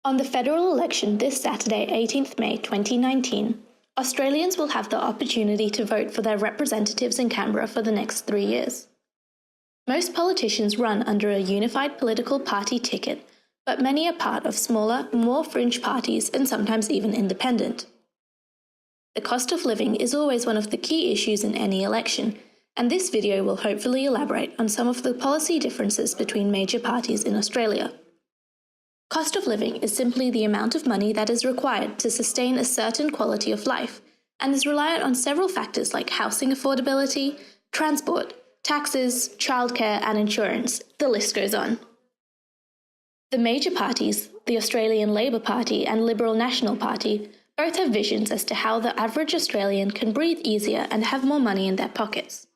On the federal election this Saturday, 18th May 2019, Australians will have the opportunity to vote for their representatives in Canberra for the next 3 years. Most politicians run under a unified political party ticket, but many are part of smaller, more fringe parties and sometimes even independent. The cost of living is always one of the key issues in any election, and this video will hopefully elaborate on some of the policy differences between major parties in Australia. Cost of living is simply the amount of money that is required to sustain a certain quality of life, and is reliant on several factors like housing affordability, transport, taxes, childcare and insurance. The list goes on. The major parties, the Australian Labor Party and Liberal National Party, both have visions as to how the average Australian can breathe easier and have more money in their pockets.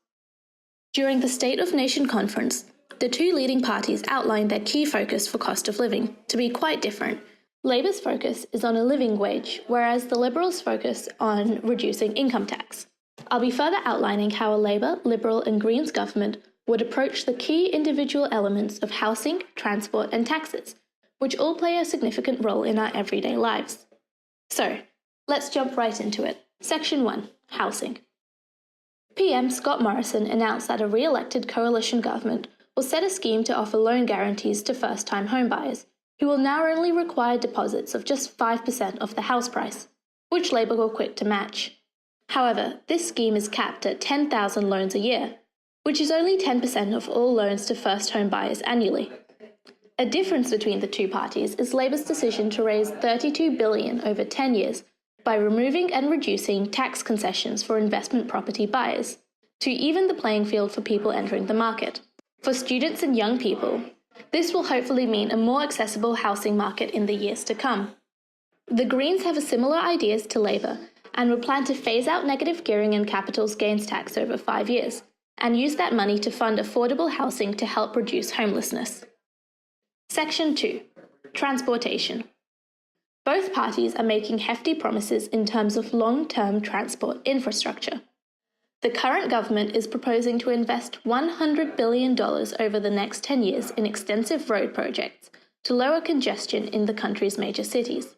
During the State of Nation conference, the two leading parties outlined their key focus for cost of living to be quite different. Labor's focus is on a living wage, whereas the Liberals focus on reducing income tax. I'll be further outlining how a Labor, Liberal and Greens government would approach the key individual elements of housing, transport and taxes, which all play a significant role in our everyday lives. So, let's jump right into it. Section 1. Housing. PM Scott Morrison announced that a re-elected coalition government will set a scheme to offer loan guarantees to first-time homebuyers, who will now only require deposits of just 5% of the house price, which Labor will quit to match. However, this scheme is capped at 10,000 loans a year, which is only 10% of all loans to first home buyers annually. A difference between the two parties is Labor's decision to raise $32 billion over 10 years by removing and reducing tax concessions for investment property buyers, to even the playing field for people entering the market. For students and young people, this will hopefully mean a more accessible housing market in the years to come. The Greens have similar ideas to Labor and would plan to phase out negative gearing and capital gains tax over 5 years, and use that money to fund affordable housing to help reduce homelessness. Section 2. Transportation. Both parties are making hefty promises in terms of long-term transport infrastructure. The current government is proposing to invest $100 billion over the next 10 years in extensive road projects to lower congestion in the country's major cities.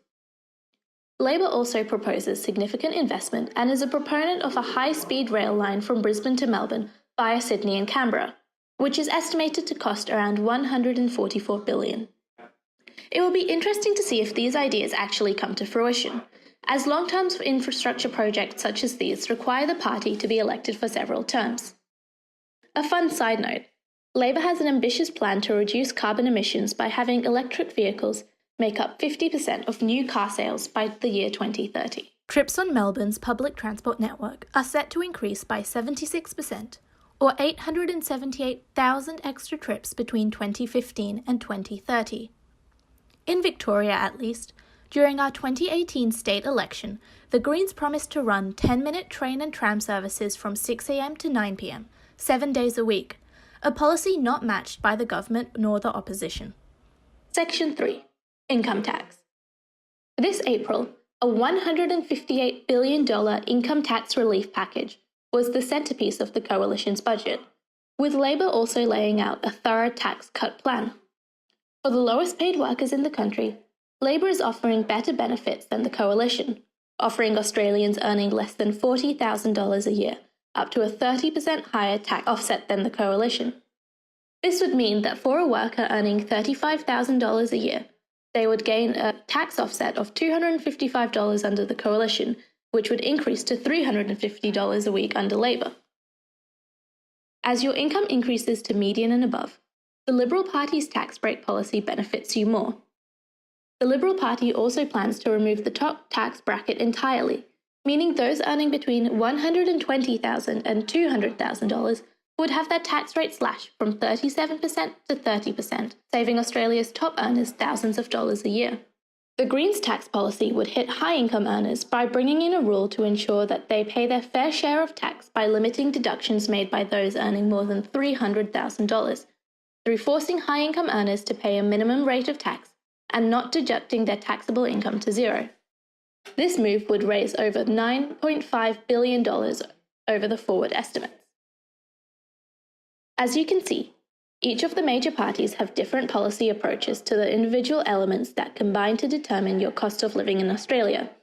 Labor also proposes significant investment and is a proponent of a high-speed rail line from Brisbane to Melbourne via Sydney and Canberra, which is estimated to cost around $144 billion. It will be interesting to see if these ideas actually come to fruition, as long-term infrastructure projects such as these require the party to be elected for several terms. A fun side note, Labor has an ambitious plan to reduce carbon emissions by having electric vehicles make up 50% of new car sales by the year 2030. Trips on Melbourne's public transport network are set to increase by 76%, or 878,000 extra trips between 2015 and 2030. In Victoria, at least, during our 2018 state election, the Greens promised to run 10-minute train and tram services from 6 a.m. to 9 p.m, 7 days a week, a policy not matched by the government nor the opposition. Section 3. Income tax. This April, a $158 billion income tax relief package was the centrepiece of the coalition's budget, with Labor also laying out a thorough tax cut plan. For the lowest paid workers in the country, Labor is offering better benefits than the coalition, offering Australians earning less than $40,000 a year up to a 30% higher tax offset than the coalition. This would mean that for a worker earning $35,000 a year, they would gain a tax offset of $255 under the coalition, which would increase to $350 a week under Labor. As your income increases to median and above, the Liberal Party's tax break policy benefits you more. The Liberal Party also plans to remove the top tax bracket entirely, meaning those earning between $120,000 and $200,000 would have their tax rate slashed from 37% to 30%, saving Australia's top earners thousands of dollars a year. The Greens' tax policy would hit high-income earners by bringing in a rule to ensure that they pay their fair share of tax by limiting deductions made by those earning more than $300,000, through forcing high-income earners to pay a minimum rate of tax and not deducting their taxable income to zero. This move would raise over $9.5 billion over the forward estimates. As you can see, Each of the major parties have different policy approaches to the individual elements that combine to determine your cost of living in Australia,